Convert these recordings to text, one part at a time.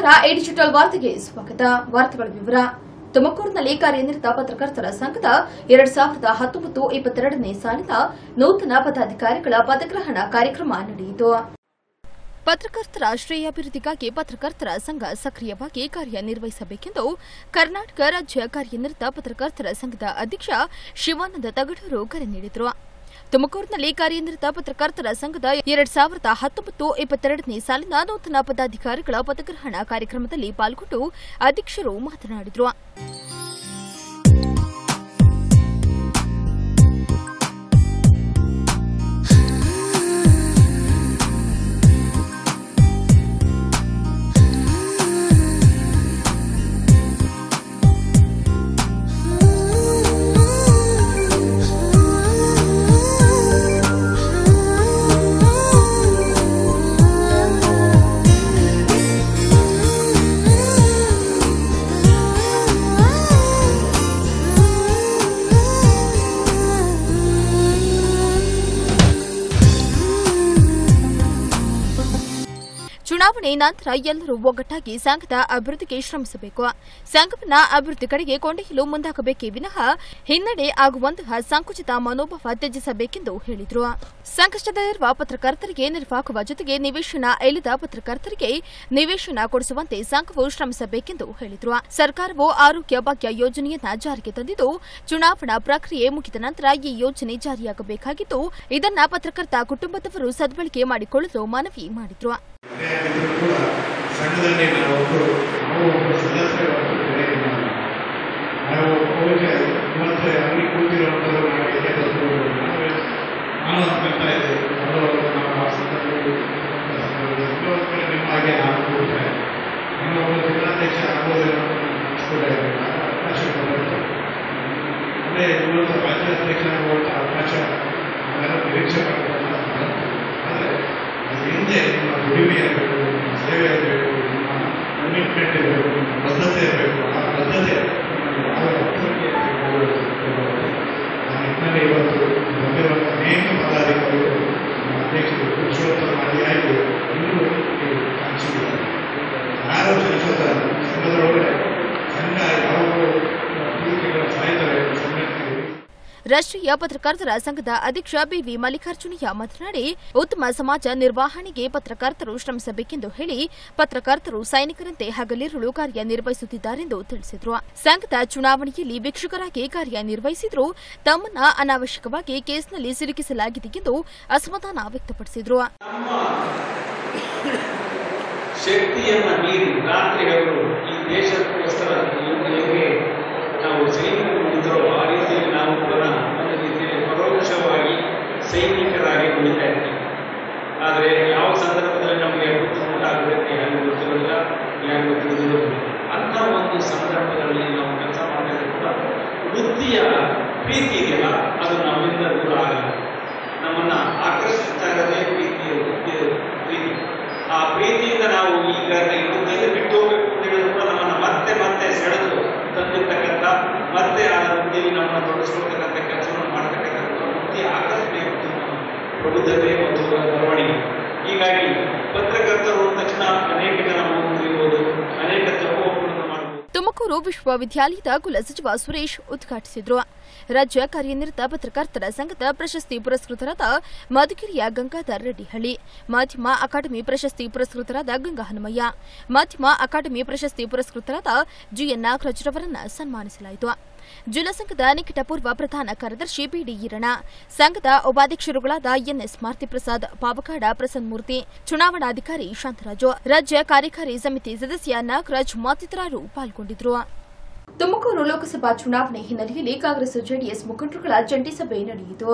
ನಮಸ್ಕಾರ, A digital ವಾರ್ತೆಗೆ ಸ್ವಾಗತ. ವಾರ್ತೆಗಳ ವಿವರ. ತುಮಕೂರಿನಲ್ಲಿ ಕಾರ್ಯನಿರತ ಪತ್ರಕರ್ತರ ಸಂಘದ 2019-22ನೇ ಸಾಲಿನ ನೂತನ ಪದಾಧಿಕಾರಿಗಳ ಪದಗ್ರಹಣ ಕಾರ್ಯಕ್ರಮ ನಡೆಯಿತು. ಪತ್ರಕರ್ತರ ಶ್ರೇಯಾಭಿವೃದ್ಧಿಗಾಗಿ ಪತ್ರಕರ್ತರ ಸಂಘ ಸಕ್ರಿಯವಾಗಿ ಕಾರ್ಯನಿರ್ವಹಿಸಬೇಕೆಂದು ಕರ್ನಾಟಕ ರಾಜ್ಯ ಕಾರ್ಯನಿರತ ಪತ್ರಕರ್ತರ ಸಂಘದ ಅಧ್ಯಕ್ಷ ಶಿವಾನಂದ ತಗಡೂರು ಕರೆ ನೀಡಿದರು. ತುಮಕೂರಿನಲ್ಲಿ ಕಾರ್ಯನಿರತ ಪತ್ರಕರ್ತರ ಸಂಘದ 2019-22ನೇ ಸಾಲಿನ ನೂತನ ಪದಾಧಿಕಾರಿಗಳ ಪದಗ್ರಹಣ ಕಾರ್ಯಕ್ರಮದಲ್ಲಿ ಪಾಲ್ಗೊಂಡು ಅಧ್ಯಕ್ಷರು ಮಾತನಾಡಿದರು. ಚುನಾವಣೆ ನಂತರ ಎಲ್ಲರೂ ಒಗ್ಗಟ್ಟಾಗಿ ಸಂಘದ ಅಭಿವೃದ್ಧಿಗೆ ಶ್ರಮಿಸಬೇಕು. ಸಂಘವನ್ನ ಅಭಿವೃದ್ಧಿ ಕಡೆಗೆ ಕೊಂಡೊಯ್ಯಲು ಮುಂದಾಗಬೇಕೇ ವಿನಃ ಹಿನ್ನಡೆ ಆಗುವಂತಹ ಸಂಕುಚಿತ ಮನೋಭಾವ ತ್ಯಜಿಸಬೇಕೆಂದು ಹೇಳಿದರು. ಸಂಕಷ್ಟದಲ್ಲಿರುವ ಪತ್ರಕರ್ತರಿಗೆ ನೆರವಾಗುವ ಜೊತೆಗೆ ನಿವೇಶನ ಇಲ್ಲದ ಪತ್ರಕರ್ತರಿಗೆ ನಿವೇಶನ ಕೊಡಿಸುವಂತೆ ಸಂಘವು ಶ್ರಮಿಸಬೇಕೆಂದು ಹೇಳಿದರು. ಸರ್ಕಾರವು ಆರೋಗ್ಯ ಭಾಗ್ಯ ಯೋಜನೆಯನ್ನ ಜಾರಿಗೆ ತಂದಿದ್ದು, ಚುನಾವಣಾ ಪ್ರಕ್ರಿಯೆ ಮುಗಿದ ನಂತರ ಈ ಯೋಜನೆ ಜಾರಿಯಾಗಬೇಕಾಗಿದ್ದು, ಇದನ್ನ ಪತ್ರಕರ್ತ ಕುಟುಂಬದವರು ಸದ್ಬಳಕೆ ಮಾಡಿಕೊಳ್ಳಲು ಮನವಿ ಮಾಡಿದರು. ಸಂಘದಲ್ಲಿ ನಾವು ಸದಸ್ಯರಾಗಿ ನಾವು ಮತ್ತೆ ಅಲ್ಲಿ ಕೂತಿರುವಂಥದ್ದು ನಾನು ಅನ್ಕೊಳ್ತಾ ಇದ್ದೆ. ನಾವು ಆ ಸಂದರ್ಭದಲ್ಲಿ ನಿಮ್ಮ ಹಾಗೆ ನಾನು ಕೂಡ್ತಾ ಇದ್ದೆ. ನಮ್ಮ ಒಬ್ಬ ಜಿಲ್ಲಾಧ್ಯಕ್ಷ ಆಗ್ಬೋದು ಅವಕಾಶ ಕೊಡಬೇಕು. ಅದೇ ಇವತ್ತು ರಾಜ್ಯಾಧ್ಯಕ್ಷ ಆಗುವಂಥ ಅವಕಾಶ ನಾವೆಲ್ಲ ನಿರೀಕ್ಷೆ ಮಾಡ್ತಾರೆ. ಆದರೆ ಅದು ಹಿಂದೆ ನಿಮ್ಮ ದುಡಿಮೆ ಇರಬೇಕು, ನಿಮ್ಮ ಸೇವೆ ಇರಬೇಕು, ನಿಮ್ಮ ಕಮಿಟ್ಮೆಂಟ್ ಇರಬೇಕು, ನಿಮ್ಮ ಬದ್ಧತೆ ಇರಬೇಕು. ಆ ಬದ್ಧತೆ ಯಾವ ಆ ನಿಟ್ಟಿನಲ್ಲಿ ಇವತ್ತು ಬಂದಿರುವಂಥ ಅನೇಕ ಪದಾಧಿಕಾರಿಗಳು ನಮ್ಮ ಅಧ್ಯಕ್ಷರು ಪುರುಷೋತ್ತಮ ಮಾಡಿಯಾಗಿ ಇನ್ನೂ ಕಾಣಿಸಿದ್ದಾರೆ. ಯಾರು ಚಲಿಸುತ್ತ ಸಂಘದೊಳಗಡೆ ಸಂಘ ಯಾವ ಟೀಕೆಗಳ ಸಾಯ್ತಾರೆ ಸಂಘಟನೆ. ರಾಷ್ಟ್ರೀಯ ಪತ್ರಕರ್ತರ ಸಂಘದ ಅಧ್ಯಕ್ಷ ಬಿವಿ ಮಲ್ಲಿಕಾರ್ಜುನಯ್ಯ ಮಾತನಾಡಿ, ಉತ್ತಮ ಸಮಾಜ ನಿರ್ವಹಣೆಗೆ ಪತ್ರಕರ್ತರು ಶ್ರಮಿಸಬೇಕೆಂದು ಹೇಳಿ, ಪತ್ರಕರ್ತರು ಸೈನಿಕರಂತೆ ಹಗಲಿರುಳು ಕಾರ್ಯನಿರ್ವಹಿಸುತ್ತಿದ್ದಾರೆಂದು ತಿಳಿಸಿದರು. ಸಂಘದ ಚುನಾವಣೆಯಲ್ಲಿ ವೀಕ್ಷಕರಾಗಿ ಕಾರ್ಯನಿರ್ವಹಿಸಿದರೂ ತಮ್ಮನ್ನ ಅನಾವಶ್ಯಕವಾಗಿ ಕೇಸ್ನಲ್ಲಿ ಸಿಲುಕಿಸಲಾಗಿದೆ ಎಂದು ಅಸಮಾಧಾನ ವ್ಯಕ್ತಪಡಿಸಿದರು. ಶಕ್ತಿಯನ್ನ ಮೀರಿ ರಾತ್ರಿಗಳು ಈ ದೇಶಕ್ಕೋಸ್ಕರ ನಾವು ಸೈನಿಕರು ನಿಂತರೋ ಆ ರೀತಿಯಲ್ಲಿ ನಾವು ಕೂಡ ಒಂದು ರೀತಿಯಲ್ಲಿ ಪರೋಕ್ಷವಾಗಿ ಸೈನಿಕರಾಗಿ ಉಳಿತಾ ಇದ್ದೀವಿ. ಆದರೆ ಯಾವ ಸಂದರ್ಭದಲ್ಲಿ ನಮಗೆ ಉಂಟಾಗಬೇಕು ಯಾರು ಗೊತ್ತಿರೋದಿಲ್ಲ, ಯಾರು ಗೊತ್ತಿರೋದಿಲ್ಲ. ಅಂಥ ಒಂದು ಸಂದರ್ಭದಲ್ಲಿ ನಾವು ಕೆಲಸ ಮಾಡಿದ್ರೆ ಕೂಡ ವೃತ್ತಿಯ ಪ್ರೀತಿ ಇದೆಯಲ್ಲ, ಅದು ನಮ್ಮಿಂದ ದೂರ ಆಗಲ್ಲ. ನಮ್ಮನ್ನ ಆಕರ್ಷಿಸ್ತಾ ಇರೋದೇ ಪ್ರೀತಿ. ಆ ಪ್ರೀತಿಯಿಂದ ನಾವು ಈಗ ವೃತ್ತಿಯಿಂದ ಬಿಟ್ಟು ಹೋಗ್ಬೇಕು ಅಂತ ಹೇಳಿದ್ರು ಕೂಡ ನಮ್ಮನ್ನು ಮತ್ತೆ ಮತ್ತೆ ಸೆಳೆದು ತಂದಿರ್ತಕ್ಕಂಥ, ಮತ್ತೆ ಆ ವೃತ್ತಿಯಲ್ಲಿ ನಮ್ಮನ್ನು ತೊಡಗಿಸ್ಕೊಳ್ತಕ್ಕಂಥ ಕೆಲಸವನ್ನು ಮಾಡ್ತಕ್ಕಂಥ ವೃತ್ತಿಯ ಆಕರ್ಷಣೆ ಪ್ರಬುದ್ಧತೆ ಮತ್ತು ಬರವಣಿಗೆ. ಹೀಗಾಗಿ ಪತ್ರಕರ್ತರು ತಕ್ಷಣ ಅನೇಕ ಜನ ತಿಳಿಯಬಹುದು, ಅನೇಕ ತಪ್ಪುಗಳನ್ನು ಮಾಡಬಹುದು. ತುಮಕೂರು ವಿಶ್ವವಿದ್ಯಾಲಯದ ಕುಲಸಚಿವ ಸುರೇಶ್ ಉದ್ಘಾಟಿಸಿದರು. ರಾಜ್ಯ ಕಾರ್ಯನಿರತ ಪತ್ರಕರ್ತರ ಸಂಘದ ಪ್ರಶಸ್ತಿ ಪುರಸ್ಕೃತರಾದ ಮಧುಗಿರಿಯ ಗಂಗಾಧರ್ ರೆಡ್ಡಿಹಳ್ಳಿ, ಮಾಧ್ಯಮ ಅಕಾಡೆಮಿ ಪ್ರಶಸ್ತಿ ಪುರಸ್ಕೃತರಾದ ಗಂಗಾ ಹನುಮಯ್ಯ, ಮಾಧ್ಯಮ ಅಕಾಡೆಮಿ ಪ್ರಶಸ್ತಿ ಪುರಸ್ಕೃತರಾದ ಜಿಎನ್ ನಾಗರಾಜ್ ರವರನ್ನ ಸನ್ಮಾನಿಸಲಾಯಿತು. ಜಿಲ್ಲಾ ಸಂಘದ ನಿಕಟಪೂರ್ವ ಪ್ರಧಾನ ಕಾರ್ಯದರ್ಶಿ ಬಿಡಿ ಈರಣ್ಣ, ಸಂಘದ ಉಪಾಧ್ಯಕ್ಷರುಗಳಾದ ಎನ್ಎಸ್ ಮಾರುತಿಪ್ರಸಾದ್, ಪಾವಗಾಡ ಪ್ರಸನ್ನಮೂರ್ತಿ, ಚುನಾವಣಾಧಿಕಾರಿ ಶಾಂತರಾಜು, ರಾಜ್ಯ ಕಾರ್ಯಕಾರಿ ಸಮಿತಿ ಸದಸ್ಯ ನಾಗರಾಜ್ ಮತ್ತಿತರರು ಪಾಲ್ಗೊಂಡಿದ್ದರು. ತುಮಕೂರು ಲೋಕಸಭಾ ಚುನಾವಣೆ ಹಿನ್ನೆಲೆಯಲ್ಲಿ ಕಾಂಗ್ರೆಸ್ ಜೆಡಿಎಸ್ ಮುಖಂಡರುಗಳ ಜಂಟಿ ಸಭೆ ನಡೆಯಿತು.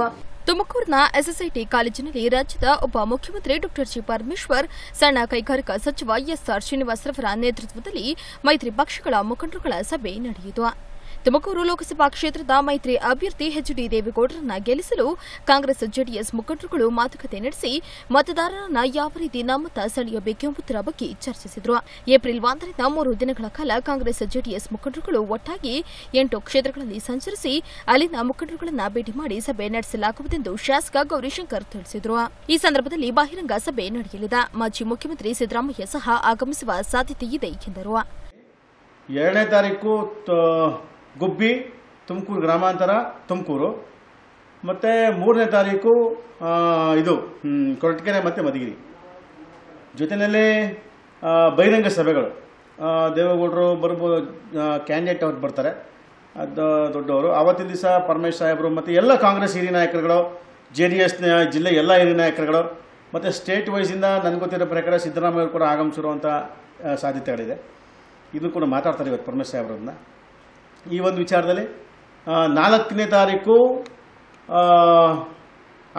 ತುಮಕೂರಿನ ಎಸ್ಎಸ್ಐಟಿ ಕಾಲೇಜಿನಲ್ಲಿ ರಾಜ್ಯದ ಉಪಮುಖ್ಯಮಂತ್ರಿ ಡಾ ಜಿ ಪರಮೇಶ್ವರ್, ಸಣ್ಣ ಕೈಗಾರಿಕಾ ಸಚಿವ ಎಸ್ಆರ್ ಶ್ರೀನಿವಾಸ್ ರವರ ನೇತೃತ್ವದಲ್ಲಿ ಮೈತ್ರಿ ಪಕ್ಷಗಳ ಮುಖಂಡರುಗಳ ಸಭೆ ನಡೆಯಿತು. ತುಮಕೂರು ಲೋಕಸಭಾ ಕ್ಷೇತ್ರದ ಮೈತ್ರಿ ಅಭ್ಯರ್ಥಿ ಎಚ್.ಡಿ. ದೇವೇಗೌಡರನ್ನ ಗೆಲ್ಲಿಸಲು ಕಾಂಗ್ರೆಸ್ ಜೆಡಿಎಸ್ ಮುಖಂಡರುಗಳು ಮಾತುಕತೆ ನಡೆಸಿ ಮತದಾರರನ್ನ ಯಾವ ರೀತಿ ನಮ್ಮತ್ತ ಸೆಳೆಯಬೇಕೆಂಬುದರ ಬಗ್ಗೆ ಚರ್ಚಿಸಿದರು. ಏಪ್ರಿಲ್ 1ರಿಂದ 3 ದಿನಗಳ ಕಾಲ ಕಾಂಗ್ರೆಸ್ ಜೆಡಿಎಸ್ ಮುಖಂಡರುಗಳು ಒಟ್ಟಾಗಿ 8 ಕ್ಷೇತ್ರಗಳಲ್ಲಿ ಸಂಚರಿಸಿ ಅಲ್ಲಿನ ಮುಖಂಡರುಗಳನ್ನು ಭೇಟಿ ಮಾಡಿ ಸಭೆ ನಡೆಸಲಾಗುವುದೆಂದು ಶಾಸಕ ಗೌರಿಶಂಕರ್ ತಿಳಿಸಿದರು. ಈ ಸಂದರ್ಭದಲ್ಲಿ ಬಹಿರಂಗ ಸಭೆ ನಡೆಯಲಿದೆ. ಮಾಜಿ ಮುಖ್ಯಮಂತ್ರಿ ಸಿದ್ದರಾಮಯ್ಯ ಸಹ ಆಗಮಿಸುವ ಸಾಧ್ಯತೆಯಿದೆ ಎಂದರು. 2ನೇ ತಾರೀಕು ಗುಬ್ಬಿ, ತುಮಕೂರು ಗ್ರಾಮಾಂತರ, ತುಮಕೂರು, ಮತ್ತು 3ನೇ ತಾರೀಕು ಇದು ಕೊರಟಗೆರೆ ಮತ್ತು ಮಧುಗಿರಿ. ಜೊತೆಯಲ್ಲಿ ಬಹಿರಂಗ ಸಭೆಗಳು. ದೇವೇಗೌಡರು ಬರ್ಬೋದು, ಕ್ಯಾಂಡಿಡೇಟ್ ಅವ್ರು ಬರ್ತಾರೆ, ಅದು ದೊಡ್ಡವರು. ಆವತ್ತಿನ ದಿವಸ ಪರಮೇಶ್ ಸಾಹೇಬರು ಮತ್ತು ಎಲ್ಲ ಕಾಂಗ್ರೆಸ್ ಹಿರಿಯ ನಾಯಕರುಗಳು, JDS ಜಿಲ್ಲೆ ಎಲ್ಲ ಹಿರಿಯ ನಾಯಕರುಗಳು ಮತ್ತು ಸ್ಟೇಟ್ ವೈಸಿಂದ ನನಗೆ ಗೊತ್ತಿರೋ ಪ್ರಕಾರ ಸಿದ್ದರಾಮಯ್ಯ ಅವರು ಕೂಡ ಆಗಮಿಸಿರುವಂಥ ಸಾಧ್ಯತೆಗಳಿದೆ. ಇದು ಕೂಡ ಮಾತಾಡ್ತಾರೆ ಇವತ್ತು ಪರಮೇಶ್ ಸಾಹೇಬ್ರನ್ನ ಈ ಒಂದು ವಿಚಾರದಲ್ಲಿ. 4ನೇ ತಾರೀಕು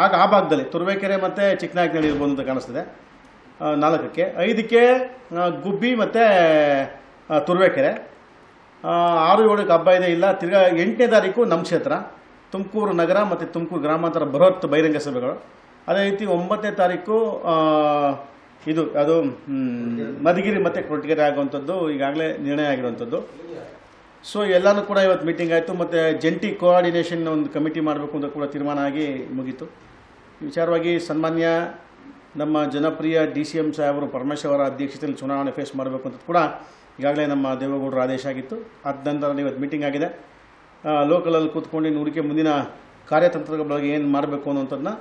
ಆಗ ಆ ಭಾಗದಲ್ಲಿ ತುರುವೇಕೆರೆ ಮತ್ತು ಚಿಕ್ಕನಾಯಕನಹಳ್ಳಿ ಇರ್ಬೋದು ಅಂತ ಕಾಣಿಸ್ತದೆ. 4ಕ್ಕೆ 5ಕ್ಕೆ ಗುಬ್ಬಿ ಮತ್ತು ತುರುವೇಕೆರೆ. 6-7ಕ್ಕೆ ಹಬ್ಬ ಇದೆ ಇಲ್ಲ. ತಿರ್ಗಾ 8ನೇ ತಾರೀಕು ನಮ್ಮ ಕ್ಷೇತ್ರ ತುಮಕೂರು ನಗರ ಮತ್ತು ತುಮಕೂರು ಗ್ರಾಮಾಂತರ ಬೃಹತ್ ಬಹಿರಂಗ ಸಭೆಗಳು. ಅದೇ ರೀತಿ 9ನೇ ತಾರೀಕು ಅದು ಮಧುಗಿರಿ ಮತ್ತು ಕೊರಟಗೆರೆ ಆಗುವಂಥದ್ದು ಈಗಾಗಲೇ ನಿರ್ಣಯ ಆಗಿರುವಂಥದ್ದು. ಸೊ ಎಲ್ಲನೂ ಕೂಡ ಇವತ್ತು ಮೀಟಿಂಗ್ ಆಯಿತು. ಮತ್ತು ಜಂಟಿ ಕೋಆರ್ಡಿನೇಷನ್ ಒಂದು ಕಮಿಟಿ ಮಾಡಬೇಕು ಅಂತ ಕೂಡ ತೀರ್ಮಾನ ಆಗಿ ಮುಗೀತು. ಈ ವಿಚಾರವಾಗಿ ಸನ್ಮಾನ್ಯ ನಮ್ಮ ಜನಪ್ರಿಯ DCM ಸಾಹೇಬರು ಪರಮೇಶ್ ಅವರ ಅಧ್ಯಕ್ಷತೆಯಲ್ಲಿ ಚುನಾವಣೆ ಫೇಸ್ ಮಾಡಬೇಕು ಅಂತ ಕೂಡ ಈಗಾಗಲೇ ನಮ್ಮ ದೇವೇಗೌಡರ ಆದೇಶ ಆಗಿತ್ತು. ಆದ ನಂತರ ಇವತ್ತು ಮೀಟಿಂಗ್ ಆಗಿದೆ. ಲೋಕಲಲ್ಲಿ ಕೂತ್ಕೊಂಡು ನೋಡಿಕೆ ಮುಂದಿನ ಕಾರ್ಯತಂತ್ರದ ಬಗ್ಗೆ ಏನು ಮಾಡಬೇಕು ಅನ್ನೋಂಥದ್ದನ್ನ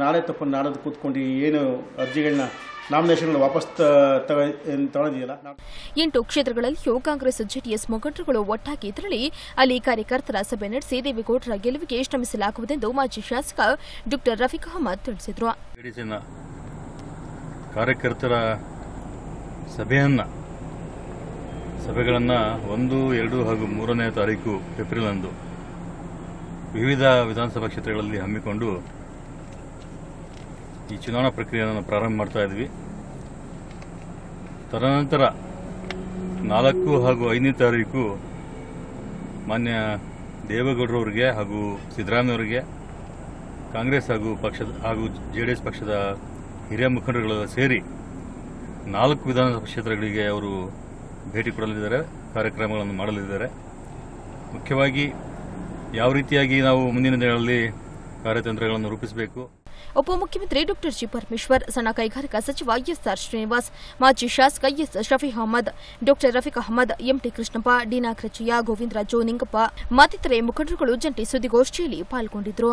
ನಾಳೆ ನಾಡೋದು ಕೂತ್ಕೊಂಡು ಏನು ಅರ್ಜಿಗಳನ್ನ ನಾಮಿನೇಷನ್ಗಳು ವಾಪಸ್ ತಗೊಂಡಿದೆಯಲ್ಲ. 8 ಕ್ಷೇತ್ರಗಳಲ್ಲಿಯೂ ಕಾಂಗ್ರೆಸ್ ಜೆಡಿಎಸ್ ಮುಖಂಡರುಗಳು ಒಟ್ಟಾಗಿ ತೆರಳಿ ಅಲ್ಲಿ ಕಾರ್ಯಕರ್ತರ ಸಭೆ ನಡೆಸಿ ದೇವೇಗೌಡರ ಗೆಲುವಿಗೆ ಶ್ರಮಿಸಲಾಗುವುದೆಂದು ಮಾಜಿ ಶಾಸಕ ಡಾ ರಫೀಕ್ ಅಹಮದ್ ತಿಳಿಸಿದರು. ಕಾರ್ಯಕರ್ತರ ಸಭೆಗಳನ್ನು 1, 2 ಹಾಗೂ 3ನೇ ತಾರೀಕು ಏಪ್ರಿಲ್ ಅಂದು ವಿವಿಧ ವಿಧಾನಸಭಾ ಕ್ಷೇತ್ರಗಳಲ್ಲಿ ಹಮ್ಮಿಕೊಂಡು ಈ ಚುನಾವಣಾ ಪ್ರಕ್ರಿಯೆಯನ್ನು ಪ್ರಾರಂಭ ಮಾಡ್ತಾ ಇದ್ವಿ. ತದನಂತರ 4 ಹಾಗೂ 5ನೇ ತಾರೀಕು ಮಾನ್ಯ ದೇವೇಗೌಡರವರಿಗೆ ಹಾಗೂ ಸಿದ್ದರಾಮಯ್ಯವರಿಗೆ ಕಾಂಗ್ರೆಸ್ ಹಾಗೂ JDS ಪಕ್ಷದ ಹಿರಿಯ ಮುಖಂಡರುಗಳೆಲ್ಲ ಸೇರಿ 4 ವಿಧಾನಸಭಾ ಕ್ಷೇತ್ರಗಳಿಗೆ ಅವರು ಭೇಟಿ ಕೊಡಲಿದ್ದಾರೆ, ಕಾರ್ಯಕ್ರಮಗಳನ್ನು ಮಾಡಲಿದ್ದಾರೆ. ಮುಖ್ಯವಾಗಿ ಯಾವ ರೀತಿಯಾಗಿ ನಾವು ಮುಂದಿನ ದಿನಗಳಲ್ಲಿ ಕಾರ್ಯತಂತ್ರಗಳನ್ನು ರೂಪಿಸಬೇಕು. ಉಪಮುಖ್ಯಮಂತ್ರಿ ಡಾ ಜಿ. ಪರಮೇಶ್ವರ್, ಸಣ್ಣ ಕೈಗಾರಿಕಾ ಸಚಿವ ಎಸ್.ಆರ್. ಶ್ರೀನಿವಾಸ್, ಮಾಜಿ ಶಾಸಕ ಎಸ್. ಶಫಿ ಅಹಮದ್, ಡಾ ರಫೀಕ್ ಅಹಮದ್, ಎಂಟಿ ಕೃಷ್ಣಪ್ಪ, ಡಿ ನಾಗರಾಜಯ್ಯ, ಗೋವಿಂದರಾಜು, ನಿಂಗಪ್ಪ ಮತ್ತಿತರೆ ಮುಖಂಡರುಗಳು ಜಂಟಿ ಸುದ್ದಿಗೋಷ್ಠಿಯಲ್ಲಿ ಪಾಲ್ಗೊಂಡಿದ್ದರು.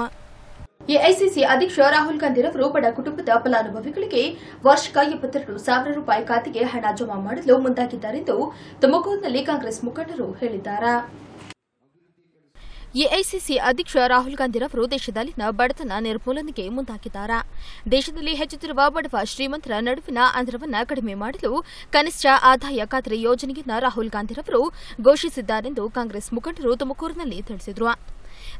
ಎಐಸಿಸಿ ಅಧ್ಯಕ್ಷ ರಾಹುಲ್ ಗಾಂಧಿರವರು ಬಡ ಕುಟುಂಬದ ಫಲಾನುಭವಿಗಳಿಗೆ ವಾರ್ಷಿಕ 72,000 ರೂಪಾಯಿ ಖಾತೆಗೆ ಹಣ ಜಮಾ ಮಾಡಲು ಮುಂದಾಗಿದ್ದಾರೆಂದು ತುಮಕೂರಿನಲ್ಲಿ ಕಾಂಗ್ರೆಸ್ ಮುಖಂಡರು ಹೇಳಿದ್ದಾರೆ. ಎಐಸಿಸಿ ಅಧ್ಯಕ್ಷ ರಾಹುಲ್ ಗಾಂಧಿರವರು ದೇಶದಲ್ಲಿನ ಬಡತನ ನಿರ್ಮೂಲನೆಗೆ ಮುಂದಾಗಿದ್ದಾರೆ. ದೇಶದಲ್ಲಿ ಹೆಚ್ಚುತ್ತಿರುವ ಬಡವ ಶ್ರೀಮಂತರ ನಡುವಿನ ಅಂತರವನ್ನು ಕಡಿಮೆ ಮಾಡಲು ಕನಿಷ್ಠ ಆದಾಯ ಖಾತ್ರಿ ಯೋಜನೆಯನ್ನು ರಾಹುಲ್ ಗಾಂಧಿರವರು ಘೋಷಿಸಿದ್ದಾರೆಂದು ಕಾಂಗ್ರೆಸ್ ಮುಖಂಡರು ತುಮಕೂರಿನಲ್ಲಿ ತಿಳಿಸಿದರು.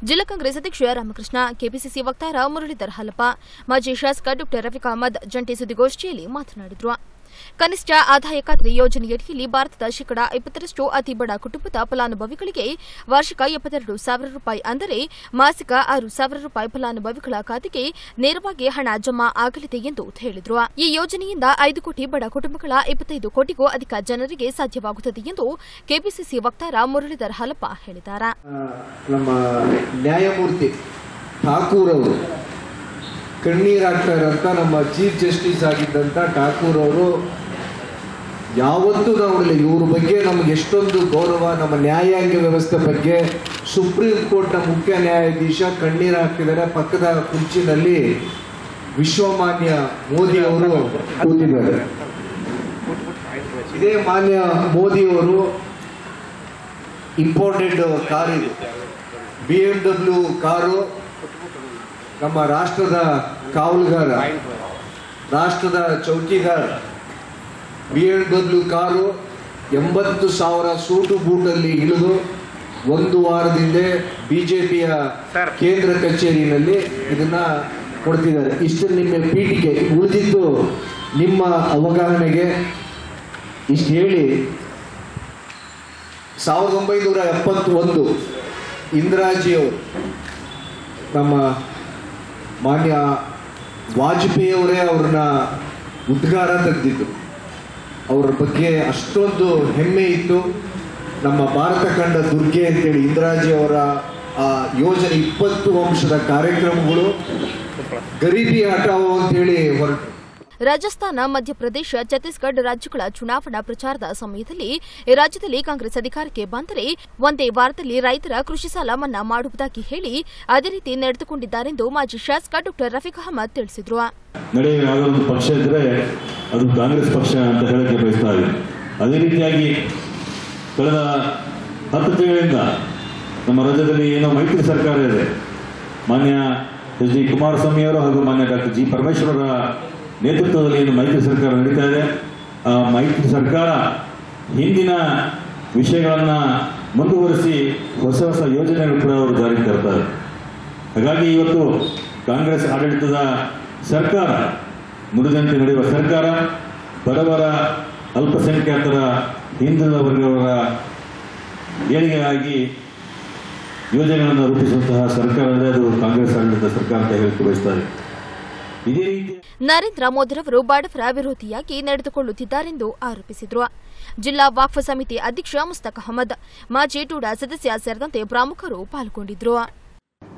ಜಿಲ್ಲಾ ಕಾಂಗ್ರೆಸ್ ಅಧ್ಯಕ್ಷ ರಾಮಕೃಷ್ಣ, ಕೆಪಿಸಿಸಿ ವಕ್ತಾರ ಮುರಳೀಧರ್ ಹಾಲಪ್ಪ, ಮಾಜಿ ಶಾಸಕ ಡಾ ರಫೀಕ್ ಅಹಮದ್ ಜಂಟಿ ಸುದ್ದಿಗೋಷ್ಠಿಯಲ್ಲಿ ಮಾತನಾಡಿದರು. ಕನಿಷ್ಠ ಆದಾಯ ಖಾತ್ರಿ ಯೋಜನೆಯಡಿಯಲ್ಲಿ ಭಾರತದ 20% ಅತಿ ಬಡ ಕುಟುಂಬದ ಫಲಾನುಭವಿಗಳಿಗೆ ವಾರ್ಷಿಕ 72,000 ರೂಪಾಯಿ ಅಂದರೆ ಮಾಸಿಕ 6,000 ರೂಪಾಯಿ ಫಲಾನುಭವಿಗಳ ಖಾತೆಗೆ ನೇರವಾಗಿ ಹಣ ಜಮಾ ಆಗಲಿದೆ ಎಂದು ಹೇಳಿದರು. ಈ ಯೋಜನೆಯಿಂದ 5 ಕೋಟಿ ಬಡ ಕುಟುಂಬಗಳ 25 ಕೋಟಿಗೂ ಅಧಿಕ ಜನರಿಗೆ ಸಾಧ್ಯವಾಗುತ್ತದೆ ಎಂದು ಕೆಪಿಸಿಸಿ ವಕ್ತಾರ ಮುರಳೀಧರ್ ಹಾಲಪ್ಪ ಹೇಳಿದ್ದಾರೆ. ನಮ್ಮ ನ್ಯಾಯಮೂರ್ತಿ ಠಾಕೂರ್ ಅವರು ಕಣ್ಣೀರಾಗ್ತಾರಂತ ನಮ್ಮ ಚೀಫ್ ಜಸ್ಟಿಸ್ ಆಗಿದ್ದಂಥ ಠಾಕೂರ್ ಅವರು ಯಾವತ್ತೂ ನೋಡಲಿ ಇವ್ರ ಬಗ್ಗೆ ನಮ್ಗೆ ಎಷ್ಟೊಂದು ಗೌರವ, ನಮ್ಮ ನ್ಯಾಯಾಂಗ ವ್ಯವಸ್ಥೆ ಬಗ್ಗೆ. ಸುಪ್ರೀಂ ಕೋರ್ಟ್ನ ಮುಖ್ಯ ನ್ಯಾಯಾಧೀಶ ಕಣ್ಣೀರಾಗ್ತಿದ್ದಾರೆ. ಪಕ್ಕದ ಕುರ್ಚಿನಲ್ಲಿ ವಿಶ್ವಮಾನ್ಯ ಮೋದಿ ಅವರು ಕೂತಿದ್ದಾರೆ. ಇದೇ ಮಾನ್ಯ ಮೋದಿಯವರು ಇಂಪೋರ್ಟೆಡ್ ಕಾರ್ ಇದು BMW ಕಾರು. ನಮ್ಮ ರಾಷ್ಟ್ರದ ಕಾವಲುಗಾರ, ರಾಷ್ಟ್ರದ ಚೌಕಿಗಾರ. BMW ಕಾರು 80,000 ಸೂಟು ಬೂಟಲ್ಲಿ ಇಳಿದು 1 ವಾರದಿಂದ ಬಿಜೆಪಿಯ ಕೇಂದ್ರ ಕಚೇರಿಯಲ್ಲಿ ಇದನ್ನ ಕೊಡ್ತಿದ್ದಾರೆ. ಇಷ್ಟು ನಿಮ್ಮ ಪೀಠಿಗೆ ಉಳಿದಿದ್ದು ನಿಮ್ಮ ಅವಗಾಹನೆಗೆ ಇಷ್ಟು ಹೇಳಿ 1971 ಇಂದಿರಾಜಿಯವರು ನಮ್ಮ ಮಾನ್ಯ ವಾಜಪೇಯಿಯವರೇ ಅವ್ರನ್ನ ಉದ್ಗಾರ ತೆಗೆದಿದ್ದು. ಅವರ ಬಗ್ಗೆ ಅಷ್ಟೊಂದು ಹೆಮ್ಮೆ ಇತ್ತು. ನಮ್ಮ ಭಾರತ ಕಂಡ ದುರ್ಗೆ ಅಂತೇಳಿ ಇಂದಿರಾಜಿಯವರ ಆ ಯೋಜನೆ 20 ಅಂಶದ ಕಾರ್ಯಕ್ರಮಗಳು ಗರೀಬಿ ಹಟಾವೋ ಅಂತೇಳಿ ಹೊರಟು. ರಾಜಸ್ಥಾನ, ಮಧ್ಯಪ್ರದೇಶ, ಛತ್ತೀಸ್ಗಢ ರಾಜ್ಯಗಳ ಚುನಾವಣಾ ಪ್ರಚಾರದ ಸಮಯದಲ್ಲಿ ರಾಜ್ಯದಲ್ಲಿ ಕಾಂಗ್ರೆಸ್ ಅಧಿಕಾರಕ್ಕೆ ಬಂದರೆ ಒಂದೇ ವಾರದಲ್ಲಿ ರೈತರ ಕೃಷಿ ಸಾಲ ಮನ್ನಾ ಮಾಡುವುದಾಗಿ ಹೇಳಿ ಅದೇ ರೀತಿ ನಡೆದುಕೊಂಡಿದ್ದಾರೆಂದು ಮಾಜಿ ಶಾಸಕ ಡಾ ರಫೀಕ್ ಅಹಮದ್ ತಿಳಿಸಿದರು. ನಡೆಯುವ ಯಾವುದೊಂದು ಪಕ್ಷ ಇದ್ದರೆ ಅದು ಕಾಂಗ್ರೆಸ್ ಪಕ್ಷ ಅಂತ ಹೇಳಕ್ಕೆ ಬಯಸ್ತಾ ಇದೆ. ಅದೇ ರೀತಿಯಾಗಿ ಕಳೆದ 10 ತಿಂಗಳಿಂದ ನಮ್ಮ ರಾಜ್ಯದಲ್ಲಿ ಏನೋ ಮೈತ್ರಿ ಸರ್ಕಾರ ಇದೆ. ಮಾನ್ಯ ಎಚ್ ಡಿ ಕುಮಾರಸ್ವಾಮಿ ಅವರು ಹಾಗೂ ಮಾನ್ಯ ಡಾಕ್ಟರ್ ಜಿ ಪರಮೇಶ್ವರ ನೇತೃತ್ವದಲ್ಲಿ ಏನು ಮೈತ್ರಿ ಸರ್ಕಾರ ನಡೀತಾ ಇದೆ, ಆ ಮೈತ್ರಿ ಸರ್ಕಾರ ಹಿಂದಿನ ವಿಷಯಗಳನ್ನು ಮುಂದುವರಿಸಿ ಹೊಸ ಹೊಸ ಯೋಜನೆಗಳು ಕೂಡ ಅವರು ಜಾರಿಗೆ ತರ್ತಾರೆ. ಹಾಗಾಗಿ ಇವತ್ತು ಕಾಂಗ್ರೆಸ್ ಆಡಳಿತದ ಸರ್ಕಾರ, ನುಡಿದಂತೆ ನಡೆಯುವ ಸರ್ಕಾರ, ಬಡವರ, ಅಲ್ಪಸಂಖ್ಯಾತರ, ಹಿಂದುಳಿದ ವರ್ಗಗಳ ಏಳಿಗೆಗಾಗಿ ಯೋಜನೆಗಳನ್ನು ರೂಪಿಸುವಂತಹ ಸರ್ಕಾರ ಅದು ಕಾಂಗ್ರೆಸ್ ಆಡಳಿತದ ಸರ್ಕಾರ ಅಂತ ಹೇಳಕ್ಕೆ ಬಯಸ್ತಾರೆ. ಇದೇ ರೀತಿ ನರೇಂದ್ರ ಮೋದಿರವರು ಬಡವರ ವಿರೋಧಿಯಾಗಿ ನಡೆದುಕೊಳ್ಳುತ್ತಿದ್ದಾರೆಂದು ಆರೋಪಿಸಿದರು. ಜಿಲ್ಲಾ ವಕ್ಫ್ ಸಮಿತಿ ಅಧ್ಯಕ್ಷ ಮುಸ್ತಕ್ ಅಹಮದ್, ಮಾಜಿ ಟೂಡಾ ಸದಸ್ಯ ಸೇರಿದಂತೆ ಪ್ರಮುಖರು ಪಾಲ್ಗೊಂಡಿದ್ದರು.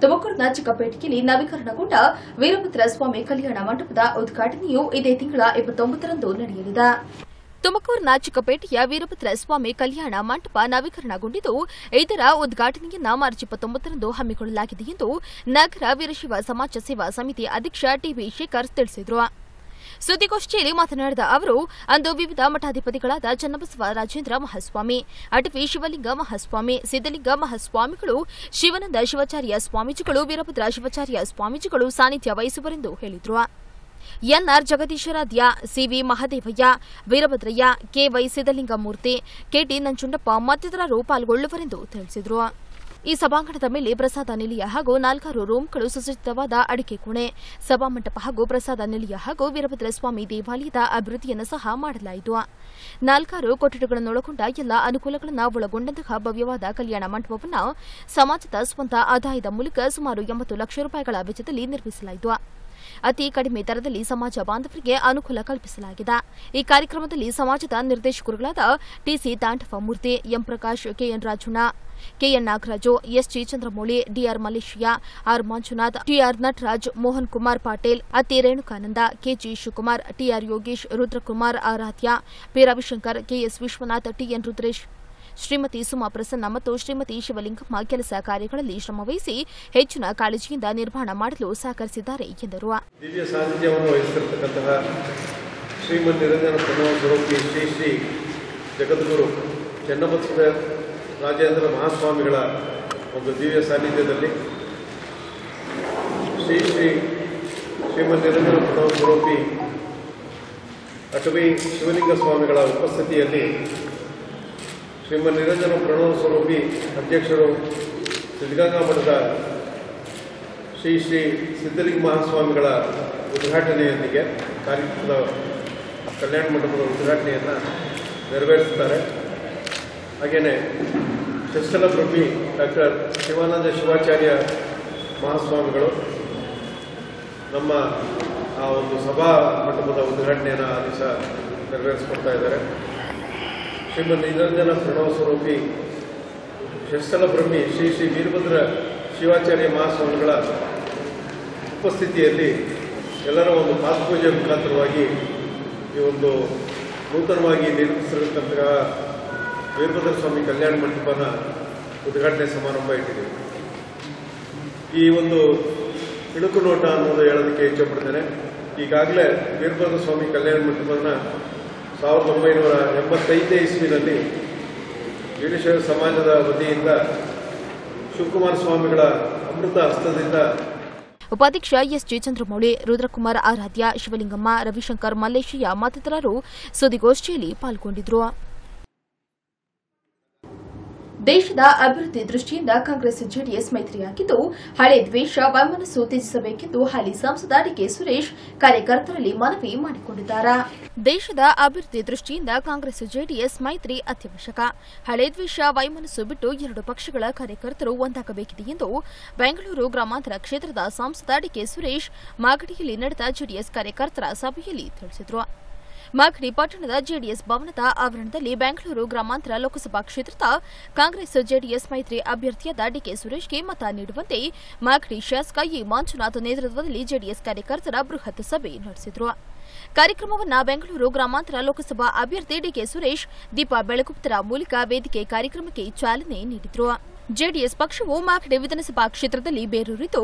ತುಮಕೂರಿನ ಚಿಕ್ಕಪೇಟೆಯಲ್ಲಿ ನವೀಕರಣಗೊಂಡ ವೀರಭದ್ರ ಸ್ವಾಮಿ ಕಲ್ಯಾಣ ಮಂಟಪದ ಉದ್ಘಾಟನೆಯು ಇದೇ ತಿಂಗಳ 29ರಂದು ನಡೆಯಲಿದೆ. ತುಮಕೂರಿನ ಚಿಕ್ಕಪೇಟೆಯ ವೀರಭದ್ರ ಸ್ವಾಮಿ ಕಲ್ಯಾಣ ಮಂಟಪ ನವೀಕರಣಗೊಂಡಿದ್ದು, ಇದರ ಉದ್ಘಾಟನೆಯನ್ನ ಮಾರ್ಚ್ 29ರಂದು ಹಮ್ಮಿಕೊಳ್ಳಲಾಗಿದೆ ಎಂದು ನಗರ ವೀರಶೈವ ಸಮಾಜ ಸೇವಾ ಸಮಿತಿ ಅಧ್ಯಕ್ಷ ಟಿಬಿ ಶೇಖರ್ ತಿಳಿಸಿದರು. ಸುದ್ದಿಗೋಷ್ಠಿಯಲ್ಲಿ ಮಾತನಾಡಿದ ಅವರು, ಅಂದು ವಿವಿಧ ಮಠಾಧಿಪತಿಗಳಾದ ಚನ್ನಬಸವ ರಾಜೇಂದ್ರ ಮಹಾಸ್ವಾಮಿ, ಅಟವಿ ಶಿವಲಿಂಗ ಮಹಾಸ್ವಾಮಿ, ಸಿದ್ದಲಿಂಗ ಮಹಾಸ್ವಾಮಿಗಳು, ಶಿವಾನಂದ ಶಿವಾಚಾರ್ಯ ಸ್ವಾಮೀಜಿಗಳು, ವೀರಭದ್ರ ಶಿವಾಚಾರ್ಯ ಸ್ವಾಮೀಜಿಗಳು ಸಾನ್ನಿಧ್ಯ ವಹಿಸುವರೆಂದು ಹೇಳಿದರು. N R Jagadisharadhya, C V Mahadevaiah, Veerabhadraiah, K Y Siddalingamurthy, K T Nanjundappa ಮತ್ತಿತರರು ಪಾಲ್ಗೊಳ್ಳುವರೆಂದು ತಿಳಿಸಿದರು. ಈ ಸಭಾಂಗಣದ ಮೇಲೆ ಪ್ರಸಾದ ನಿಲಯ ಹಾಗೂ 4 ರೂಂಗಳು, ಸುಸಜ್ಜಿತವಾದ ಅಡಿಕೆ ಕೋಣೆ, ಸಭಾಮಂಟಪ ಹಾಗೂ ಪ್ರಸಾದ ನಿಲಯ ಹಾಗೂ ವೀರಭದ್ರ ಸ್ವಾಮಿ ದೇವಾಲಯದ ಅಭಿವೃದ್ಧಿಯನ್ನು ಸಹ ಮಾಡಲಾಯಿತು. 4 ಕೊಠಡಿಗಳನ್ನೊಳಗೊಂಡ ಎಲ್ಲ ಅನುಕೂಲಗಳನ್ನು ಒಳಗೊಂಡಂತಹ ಭವ್ಯವಾದ ಕಲ್ಯಾಣ ಮಂಟಪವನ್ನು ಸಮಾಜದ ಸ್ವಂತ ಆದಾಯದ ಮೂಲಕ ಸುಮಾರು 80 ಲಕ್ಷ ರೂಪಾಯಿಗಳ ವೆಚ್ಚದಲ್ಲಿ ನಿರ್ಮಿಸಲಾಯಿತು. ಅತಿ ಕಡಿಮೆ ದರದಲ್ಲಿ ಸಮಾಜ ಬಾಂಧವರಿಗೆ ಅನುಕೂಲ ಕಲ್ಪಿಸಲಾಗಿದೆ. ಈ ಕಾರ್ಯಕ್ರಮದಲ್ಲಿ ಸಮಾಜದ ನಿರ್ದೇಶಕರುಗಳಾದ T C Thandavamurthy, M Prakash, K N Rajanna, K N Nagaraju, S G Chandramouli, D R ಮಲೇಶಿಯಾ, ಆರ್ ಮಂಜುನಾಥ್, ಟಿಆರ್ ನಟರಾಜ್, ಮೋಹನ್ ಕುಮಾರ್ ಪಾಟೀಲ್, ಅತಿ Renukananda, K G Shivakumar, T R Yogesh, Rudrakumar Aradhya, P Ravishankar, K S Vishwanath, T N Rudresh, Shrimati Suma Prasanna ಮತ್ತು ಶ್ರೀಮತಿ ಶಿವಲಿಂಗಮ್ಮ ಕೆಲಸ ಕಾರ್ಯಗಳಲ್ಲಿ ಶ್ರಮವಹಿಸಿ ಹೆಚ್ಚಿನ ಕಾಳಜಿಯಿಂದ ನಿರ್ಮಾಣ ಮಾಡಲು ಸಹಕರಿಸಿದ್ದಾರೆ ಎಂದರು. ದಿವ್ಯ ಸಾನ್ನಿಧ್ಯವನ್ನು ವಹಿಸಿರತಕ್ಕಂತಹ ಶ್ರೀಮನ್ ನಿರಂಜನ ಪ್ರಣವ ಸ್ವರೂಪಿ ಶ್ರೀ ಶ್ರೀ ಜಗದ್ಗುರು ಚನ್ನಬಸವ ರಾಜೇಂದ್ರ ಮಹಾಸ್ವಾಮಿಗಳ ಒಂದು ದಿವ್ಯ ಸಾನ್ನಿಧ್ಯದಲ್ಲಿ ಶ್ರೀ ಶ್ರೀ ಶ್ರೀಮನ್ ನಿರಂಜನ ಪ್ರಣವ ಸ್ವರೂಪಿ ಅಟವಿ ಶಿವಲಿಂಗ ಸ್ವಾಮಿಗಳ ಉಪಸ್ಥಿತಿಯಲ್ಲಿ ಶ್ರೀಮನ್ ನಿರಂಜನ ಪ್ರಣವ ಸ್ವರೂಪಿ ಅಧ್ಯಕ್ಷರು ಸಿದ್ಧಗಂಗಾ ಮಠದ ಶ್ರೀ ಶ್ರೀ ಸಿದ್ದಲಿಂಗ ಮಹಾಸ್ವಾಮಿಗಳ ಉದ್ಘಾಟನೆಯೊಂದಿಗೆ ಕಾರ್ಯಕ್ರಮದ ಕಲ್ಯಾಣ ಮಂಟಪದ ಉದ್ಘಾಟನೆಯನ್ನು ನೆರವೇರಿಸುತ್ತಾರೆ. ಹಾಗೆಯೇ ಚಷ್ಟಲ ಬ್ರಹ್ಮಿ ಡಾಕ್ಟರ್ ಶಿವಾನಂದ ಶಿವಾಚಾರ್ಯ ಮಹಾಸ್ವಾಮಿಗಳು ನಮ್ಮ ಆ ಒಂದು ಸಭಾ ಮಂಟಪದ ಉದ್ಘಾಟನೆಯನ್ನು ಆ ದಿವಸ ನೆರವೇರಿಸಿಕೊಡ್ತಾ ಇದ್ದಾರೆ. ಶ್ರೀಮನ್ ನಿರಂಜನ ಪ್ರಣವ ಸ್ವರೂಪಿ ಶಸ್ತಲ ಬ್ರಹ್ಮಿ ಶ್ರೀ ಶ್ರೀ ವೀರಭದ್ರ ಶಿವಾಚಾರ್ಯ ಮಹಾಸ್ವಾಮಿಗಳ ಉಪಸ್ಥಿತಿಯಲ್ಲಿ ಎಲ್ಲರ ಒಂದು ಪಾದಪೂಜೆ ಮುಖಾಂತರವಾಗಿ ಈ ಒಂದು ನೂತನವಾಗಿ ನಿರ್ಮಿಸಿರತಕ್ಕಂತಹ ವೀರಭದ್ರ ಸ್ವಾಮಿ ಕಲ್ಯಾಣ ಮಂಟಪನ ಉದ್ಘಾಟನೆ ಸಮಾರಂಭ ಇಟ್ಟಿದ್ದೀವಿ. ಈ ಒಂದು ಇಳುಕು ನೋಟ ಅನ್ನೋದು ಹೇಳೋದಕ್ಕೆ ಇಚ್ಛೆಪಡ್ತೇನೆ. ಈಗಾಗಲೇ ವೀರಭದ್ರ ಸ್ವಾಮಿ ಕಲ್ಯಾಣ ಮಂಟಪನ 1985 ಇಸ್ವಿನಲ್ಲಿ ವೀರಶೈವ ಸಮಾಜದ ವತಿಯಿಂದ ಶಿವಕುಮಾರ ಸ್ವಾಮಿಗಳ ಅಮೃತ ಹಸ್ತದಿಂದ ಉಪಾಧ್ಯಕ್ಷ ಎಸ್ಜಿ ಚಂದ್ರಮೌಳಿ, ರುದ್ರಕುಮಾರ್ ಆರಾಧ್ಯ, ಶಿವಲಿಂಗಮ್ಮ, ರವಿಶಂಕರ್, ಮಲ್ಲೇಶಯ್ಯ ಮತ್ತಿತರರು ಸುದ್ದಿಗೋಷ್ಠಿಯಲ್ಲಿ ಪಾಲ್ಗೊಂಡಿದ್ದರು. ದೇಶದ ಅಭಿವೃದ್ಧಿ ದೃಷ್ಟಿಯಿಂದ ಕಾಂಗ್ರೆಸ್ ಜೆಡಿಎಸ್ ಮೈತ್ರಿಯಾಗಿದ್ದು ಹಳೆ ದ್ವೇಷ ವೈಮನಸ್ಸು ತ್ಯಜಿಸಬೇಕೆಂದು ಹಾಲಿ ಸಂಸದ ಡಿಕೆ ಸುರೇಶ್ ಕಾರ್ಯಕರ್ತರಲ್ಲಿ ಮನವಿ ಮಾಡಿಕೊಂಡಿದ್ದಾರೆ. ದೇಶದ ಅಭಿವೃದ್ಧಿ ದೃಷ್ಟಿಯಿಂದ ಕಾಂಗ್ರೆಸ್ ಜೆಡಿಎಸ್ ಮೈತ್ರಿ ಅತ್ಯವಶ್ಯಕ. ಹಳೆ ದ್ವೇಷ ವೈಮನಸ್ಸು ಬಿಟ್ಟು ಎರಡು ಪಕ್ಷಗಳ ಕಾರ್ಯಕರ್ತರು ಒಂದಾಗಬೇಕಿದೆ ಎಂದು ಬೆಂಗಳೂರು ಗ್ರಾಮಾಂತರ ಕ್ಷೇತ್ರದ ಸಂಸದ ಡಿಕೆ ಸುರೇಶ್ ಮಾಗಡಿಯಲ್ಲಿ ನಡೆದ ಜೆಡಿಎಸ್ ಕಾರ್ಯಕರ್ತರ ಸಭೆಯಲ್ಲಿ ತಿಳಿಸಿದರು. ಮಾಗಡಿ ಪಟ್ಟಣದ ಜೆಡಿಎಸ್ ಭವನದ ಆವರಣದಲ್ಲಿ ಬೆಂಗಳೂರು ಗ್ರಾಮಾಂತರ ಲೋಕಸಭಾ ಕ್ಷೇತ್ರದ ಕಾಂಗ್ರೆಸ್ ಜೆಡಿಎಸ್ ಮೈತ್ರಿ ಅಭ್ಯರ್ಥಿಯಾದ ಡಿಕೆ ಸುರೇಶ್ಗೆ ಮತ ನೀಡುವಂತೆ ಮಾಗಡಿ ಶಾಸಕ ಎ ಮಂಜುನಾಥ್ ನೇತೃತ್ವದಲ್ಲಿ ಜೆಡಿಎಸ್ ಕಾರ್ಯಕರ್ತರ ಬೃಹತ್ ಸಭೆ ನಡೆಸಿದರು. ಕಾರ್ಯಕ್ರಮವನ್ನು ಬೆಂಗಳೂರು ಗ್ರಾಮಾಂತರ ಲೋಕಸಭಾ ಅಭ್ಯರ್ಥಿ ಡಿಕೆ ಸುರೇಶ್ ದೀಪ ಬೆಳಗುವುದರ ಮೂಲಕ ವೇದಿಕೆ ಕಾರ್ಯಕ್ರಮಕ್ಕೆ ಚಾಲನೆ ನೀಡಿದರು. ಜೆಡಿಎಸ್ ಪಕ್ಷವು ಮಾಗಡಿ ವಿಧಾನಸಭಾ ಕ್ಷೇತ್ರದಲ್ಲಿ ಬೇರೂರಿದ್ದು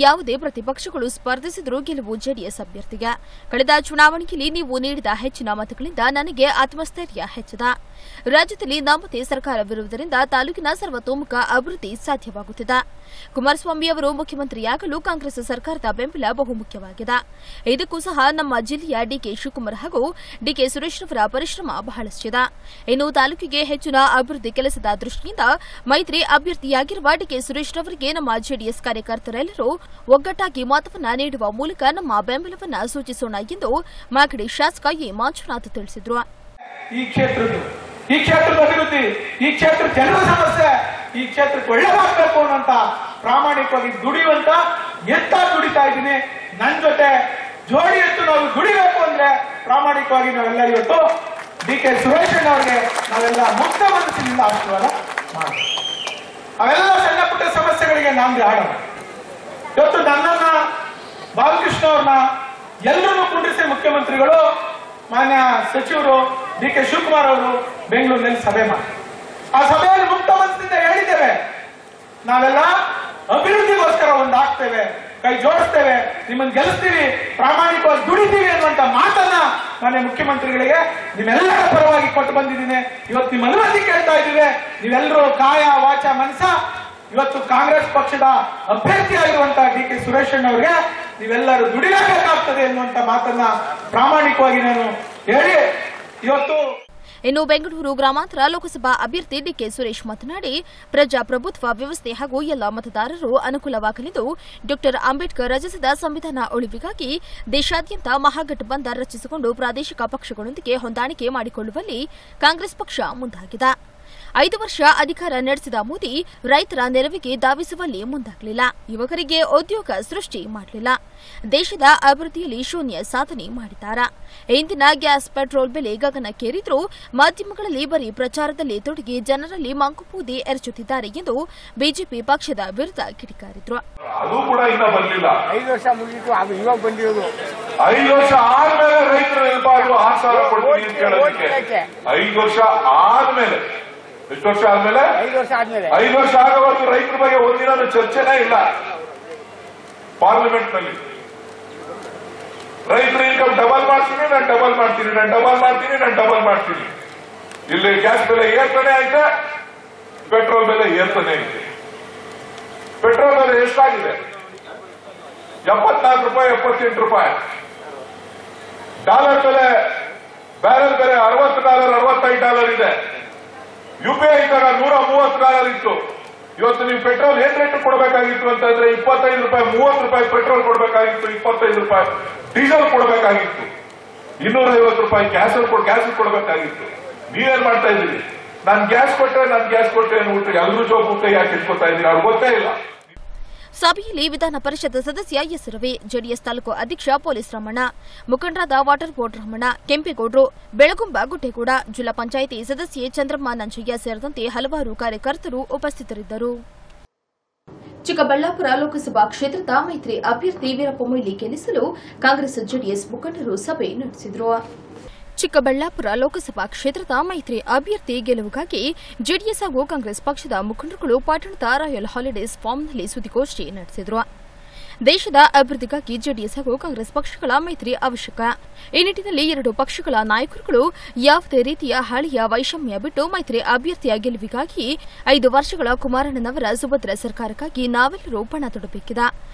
ಯಾವುದೇ ಪ್ರತಿಪಕ್ಷಗಳು ಸ್ಪರ್ಧಿಸಿದರೂ ಗೆಲುವು ಜೆಡಿಎಸ್ ಅಭ್ಯರ್ಥಿಗೆ. ಕಳೆದ ಚುನಾವಣೆಯಲ್ಲಿ ನೀವು ನೀಡಿದ ಹೆಚ್ಚಿನ ಮತಗಳಿಂದ ನನಗೆ ಆತ್ಮಸ್ಥೈರ್ಯ ಹೆಚ್ಚಿದೆ. ರಾಜ್ಯದಲ್ಲಿ ನಮ್ಮದೇ ಸರ್ಕಾರವಿರುವುದರಿಂದ ತಾಲೂಕಿನ ಸರ್ವತೋಮುಖ ಅಭಿವೃದ್ಧಿ ಸಾಧ್ಯವಾಗುತ್ತಿದೆ. ಕುಮಾರಸ್ವಾಮಿ ಅವರು ಮುಖ್ಯಮಂತ್ರಿಯಾಗಲು ಕಾಂಗ್ರೆಸ್ ಸರ್ಕಾರದ ಬೆಂಬಲ ಬಹುಮುಖ್ಯವಾಗಿದೆ. ಇದಕ್ಕೂ ಸಹ ನಮ್ಮ ಜಿಲ್ಲೆಯ ಡಿಕೆ ಶಿವಕುಮಾರ್ ಹಾಗೂ ಡಿಕೆ ಸುರೇಶ್ ರವರ ಪರಿಶ್ರಮ ಬಹಳಷ್ಟಿದೆ. ಇನ್ನು ತಾಲೂಕಿಗೆ ಹೆಚ್ಚಿನ ಅಭಿವೃದ್ಧಿ ಕೆಲಸದ ದೃಷ್ಟಿಯಿಂದ ಮೈತ್ರಿ ಅಭ್ಯರ್ಥಿಯಾಗಿರುವ ಡಿಕೆ ಸುರೇಶ್ ರವರಿಗೆ ನಮ್ಮ ಜೆಡಿಎಸ್ ಕಾರ್ಯಕರ್ತರೆಲ್ಲರೂ ಒಗ್ಗಟ್ಟಾಗಿ ಮತವನ್ನು ನೀಡುವ ಮೂಲಕ ನಮ್ಮ ಬೆಂಬಲವನ್ನು ಸೂಚಿಸೋಣ ಎಂದು ಮಾಗಡಿ ಶಾಸಕ ಎ ಮಂಜುನಾಥ್ ತಿಳಿಸಿದರು. ಈ ಕ್ಷೇತ್ರದ ಅಭಿವೃದ್ಧಿ, ಈ ಕ್ಷೇತ್ರ ಜನರ ಸಮಸ್ಯೆ, ಈ ಕ್ಷೇತ್ರಕ್ಕೆ ಒಳ್ಳೆದಾಗಬೇಕು ಅನ್ನೋಂತ ಪ್ರಾಮಾಣಿಕವಾಗಿ ದುಡಿಯುವಂತ ದುಡಿತಾ ಇದ್ದೀನಿ. ನನ್ನ ಜೊತೆ ಜೋಡಿ ಎತ್ತು ನಾವು ದುಡಿಬೇಕು ಅಂದ್ರೆ ಪ್ರಾಮಾಣಿಕವಾಗಿ ನಾವೆಲ್ಲ ಇವತ್ತು ಡಿಕೆ ಸುರೇಶ್ ಅವರಿಗೆ ನಾವೆಲ್ಲ ಮುಕ್ತ ಮನಸ್ಸಿನಿಂದ ಆಶೀರ್ವಾದ ಮಾಡಿ ಅವೆಲ್ಲ ಸಣ್ಣ ಪುಟ್ಟ ಸಮಸ್ಯೆಗಳಿಗೆ ನಾಂದಿ ಆಡೋಣ. ಇವತ್ತು ನನ್ನನ್ನ ಬಾಲಕೃಷ್ಣ ಅವ್ರನ್ನ ಎಲ್ಲರನ್ನೂ ಕುಂಡ್ರಿಸಿ ಮುಖ್ಯಮಂತ್ರಿಗಳು ಮಾನ್ಯ ಸಚಿವರು ಡಿಕೆ ಶಿವಕುಮಾರ್ ಅವರು ಬೆಂಗಳೂರಿನಲ್ಲಿ ಸಭೆ ಮಾಡಿ ಆ ಸಭೆಯಲ್ಲಿ ಮುಕ್ತ ಮನಸ್ಸಿನಿಂದ ಹೇಳಿದ್ದೇವೆ, ನಾವೆಲ್ಲ ಅಭಿವೃದ್ಧಿಗೋಸ್ಕರ ಒಂದಾಗ್ತೇವೆ, ಕೈ ಜೋಡಿಸ್ತೇವೆ, ನಿಮ್ಮನ್ನು ಗೆಲ್ಲಿಸ್ತೀವಿ, ಪ್ರಾಮಾಣಿಕವಾಗಿ ದುಡಿತೀವಿ ಅನ್ನುವಂತ ಮಾತನ್ನ ಮಾನ್ಯ ಮುಖ್ಯಮಂತ್ರಿಗಳಿಗೆ ನಿಮ್ಮೆಲ್ಲರ ಪರವಾಗಿ ಕೊಟ್ಟು ಬಂದಿದ್ದೀನಿ. ಇವತ್ತು ನಿಮ್ಮ ಅನುಮತಿ ಕೇಳ್ತಾ ಇದ್ದೀವಿ. ನೀವೆಲ್ಲರೂ ಕಾಯ ವಾಚ ಮನಸ ಇವತ್ತು ಕಾಂಗ್ರೆಸ್ ಪಕ್ಷದ ಅಭ್ಯರ್ಥಿಯಾಗಿರುವಂತಹ ಡಿಕೆ ಸುರೇಶ್ ಅವರಿಗೆ ನೀವೆಲ್ಲರೂ ದುಡಿಯಬೇಕಾಗ್ತದೆ ಎನ್ನುವಂತ ಮಾತನ್ನ ಪ್ರಾಮಾಣಿಕವಾಗಿ ನಾನು ಹೇಳಿ ಇವತ್ತು. ಇನ್ನು ಬೆಂಗಳೂರು ಗ್ರಾಮಾಂತರ ಲೋಕಸಭಾ ಅಭ್ಯರ್ಥಿ ಡಿಕೆ ಸುರೇಶ್ ಮಾತನಾಡಿ, ಪ್ರಜಾಪ್ರಭುತ್ವ ವ್ಯವಸ್ಥೆ ಹಾಗೂ ಎಲ್ಲ ಮತದಾರರು ಅನುಕೂಲವಾಗಲಿದ್ದು ಡಾ ಅಂಬೇಡ್ಕರ್ ರಚಿಸಿದ ಸಂವಿಧಾನ ಉಳಿವಿಗಾಗಿ ದೇಶಾದ್ಯಂತ ಮಹಾಗಠಬಂಧನ್ ರಚಿಸಿಕೊಂಡು ಪ್ರಾದೇಶಿಕ ಪಕ್ಷಗಳೊಂದಿಗೆ ಹೊಂದಾಣಿಕೆ ಮಾಡಿಕೊಳ್ಳುವಲ್ಲಿ ಕಾಂಗ್ರೆಸ್ ಪಕ್ಷ ಮುಂದಾಗಿದೆ. 5 ವರ್ಷ ಅಧಿಕಾರ ನಡೆಸಿದ ಮೋದಿ ರೈತರ ನೆರವಿಗೆ ಧಾವಿಸುವಲ್ಲಿ ಮುಂದಾಗಲಿಲ್ಲ, ಯುವಕರಿಗೆ ಉದ್ಯೋಗ ಸೃಷ್ಟಿ ಮಾಡಲಿಲ್ಲ, ದೇಶದ ಅಭಿವೃದ್ಧಿಯಲ್ಲಿ ಶೂನ್ಯ ಸಾಧನೆ ಮಾಡಿದ್ದಾರೆ. ಇಂದಿನ ಗ್ಯಾಸ್ ಪೆಟ್ರೋಲ್ ಬೆಲೆ ಗಗನಕ್ಕೇರಿದ್ರೂ ಮಾಧ್ಯಮಗಳಲ್ಲಿ ಬರೀ ಪ್ರಚಾರದಲ್ಲಿ ತೊಡಗಿ ಜನರಲ್ಲಿ ಮಂಕುಪೂದಿ ಎರಚುತ್ತಿದ್ದಾರೆ ಎಂದು ಬಿಜೆಪಿ ಪಕ್ಷದ ವಿರುದ್ಧ ಕಿಡಿಕಾರಿದ್ರು. ಅದು ಕೂಡ ಇನ್ನ ಬಂದಿಲ್ಲ. 5 ವರ್ಷ ಮುಗಿತು, ಅದು ಇವಾಗ ಬಂದಿರೋದು. 5 ವರ್ಷ ಆದ್ಮೇಲೆ ರೈತರು ನೆನಪಾದ್ರು 6 ಸಾವಿರ ಕೊಡ್ತೀನಿ ಅಂತ ಕೇಳೋದಕ್ಕೆ. 5 ವರ್ಷ ಆದ್ಮೇಲೆ, ಎಷ್ಟು ವರ್ಷ ಆದ್ಮೇಲೆ? 5 ವರ್ಷ ಆದ್ಮೇಲೆ. 5 ವರ್ಷ ಆಗೋವರೆಗೂ ರೈತರ ಬಗ್ಗೆ ಒಂದಿನ ಚರ್ಚೆನೇ ಇಲ್ಲ ಪಾರ್ಲಿಮೆಂಟ್ ನಲ್ಲಿ. ರೈತರ ಇನ್ಕಮ್ ಡಬಲ್ ಮಾಡ್ತೀನಿ, ನಾನು ಡಬಲ್ ಮಾಡ್ತೀನಿ, ನಾನು ಡಬಲ್ ಮಾಡ್ತೀನಿ, ನಾನು ಡಬಲ್ ಮಾಡ್ತೀನಿ. ಇಲ್ಲಿ ಗ್ಯಾಸ್ ಬೆಲೆ ಏರ್ತಾನೆ ಐತೆ, ಪೆಟ್ರೋಲ್ ಬೆಲೆ ಏರ್ತಾನೆ ಐತೆ. ಪೆಟ್ರೋಲ್ ಬೆಲೆ ಎಷ್ಟಾಗಿದೆ? 74 ರೂಪಾಯಿ, 78 ರೂಪಾಯಿ. ಡಾಲರ್ ಬೆಲೆ, ಬ್ಯಾರೆಲ್ ಬೆಲೆ $60, $65 ಇದೆ. ಯುಪಿಐ ತರ $130 ಇತ್ತು. ಇವತ್ತು ನೀವು ಪೆಟ್ರೋಲ್ ಏನ್ ರೇಟ್ ಕೊಡಬೇಕಾಗಿತ್ತು ಅಂತಂದ್ರೆ 25 ರೂಪಾಯಿ, 30 ರೂಪಾಯಿ ಪೆಟ್ರೋಲ್ ಕೊಡಬೇಕಾಗಿತ್ತು, 25 ರೂಪಾಯಿ ಡೀಸೆಲ್ ಕೊಡಬೇಕಾಗಿತ್ತು, 250 ರೂಪಾಯಿ ಗ್ಯಾಸ್ ಕೊಡಬೇಕಾಗಿತ್ತು. ನೀವೇನ್ ಮಾಡ್ತಾ ಇದ್ದೀರಿ? ನಾನು ಗ್ಯಾಸ್ ಕೊಟ್ಟೆ ಅನ್ಬಿಟ್ಟು ಎಲ್ಲರೂ ಜೋಬುಟ್ಟೆ ಯಾಕೆ ಇಟ್ಕೊತಾ ಇದ್ದೀರಿ? ಅವ್ರಿಗೆ ಗೊತ್ತೇ ಇಲ್ಲ. ಸಭೆಯಲ್ಲಿ ವಿಧಾನ ಪರಿಷತ್ ಸದಸ್ಯ ಎಸ್ ರವಿ, ಜೆಡಿಎಸ್ ತಾಲೂಕು ಅಧ್ಯಕ್ಷ ಪೊಲೀಸ್ ರಮಣ, ಮುಖಂಡರಾದ ವಾಟರ್ ಬೋರ್ಡ್ ರಮಣ, ಕೆಂಪೇಗೌಡರು, ಬೆಳಗುಂಬ ಗುಡ್ಡೇಗೌಡ, ಜಿಲ್ಲಾ ಪಂಚಾಯಿತಿ ಸದಸ್ಯೆ ಚಂದ್ರಮ್ಮ ನಂಜಯ್ಯ ಸೇರಿದಂತೆ ಹಲವಾರು ಕಾರ್ಯಕರ್ತರು ಉಪಸ್ಥಿತರಿದ್ದರು. ಚಿಕ್ಕಬಳ್ಳಾಪುರ ಲೋಕಸಭಾ ಕ್ಷೇತ್ರದ ಮೈತ್ರಿ ಅಭ್ಯರ್ಥಿ ವೀರಪ್ಪ ಮೊಯ್ಲಿ ಗೆಲ್ಲಿಸಲು ಕಾಂಗ್ರೆಸ್ ಜೆಡಿಎಸ್ ಮುಖಂಡರು ಸಭೆ ನಡೆಸಿದರು. ಚಿಕ್ಕಬಳ್ಳಾಪುರ ಲೋಕಸಭಾ ಕ್ಷೇತ್ರದ ಮೈತ್ರಿ ಅಭ್ಯರ್ಥಿ ಗೆಲುವಿಗಾಗಿ ಜೆಡಿಎಸ್ ಹಾಗೂ ಕಾಂಗ್ರೆಸ್ ಪಕ್ಷದ ಮುಖಂಡರುಗಳು ಪಟ್ಟಣದ ರಾಯಲ್ ಹಾಲಿಡೇಸ್ ಫಾರ್ಮ್ನಲ್ಲಿ ಸುದ್ದಿಗೋಷ್ಠಿ ನಡೆಸಿದರು. ದೇಶದ ಅಭಿವೃದ್ಧಿಗಾಗಿ ಜೆಡಿಎಸ್ ಹಾಗೂ ಕಾಂಗ್ರೆಸ್ ಪಕ್ಷಗಳ ಮೈತ್ರಿ ಅವಶ್ಯಕ. ಈ ನಿಟ್ಟಿನಲ್ಲಿ ಎರಡು ಪಕ್ಷಗಳ ನಾಯಕರುಗಳು ಯಾವುದೇ ರೀತಿಯ ಹಳೆಯ ವೈಷಮ್ಯ ಬಿಟ್ಟು ಮೈತ್ರಿ ಅಭ್ಯರ್ಥಿಯ ಗೆಲುವಿಗಾಗಿ 5 ವರ್ಷಗಳ ಕುಮಾರಣ್ಣನವರ ಸುಭದ್ರ ಸರ್ಕಾರಕ್ಕಾಗಿ ನಾವೆಲ್ಲರೂ ಪಣ ತೊಡಬೇಕಿದೆ.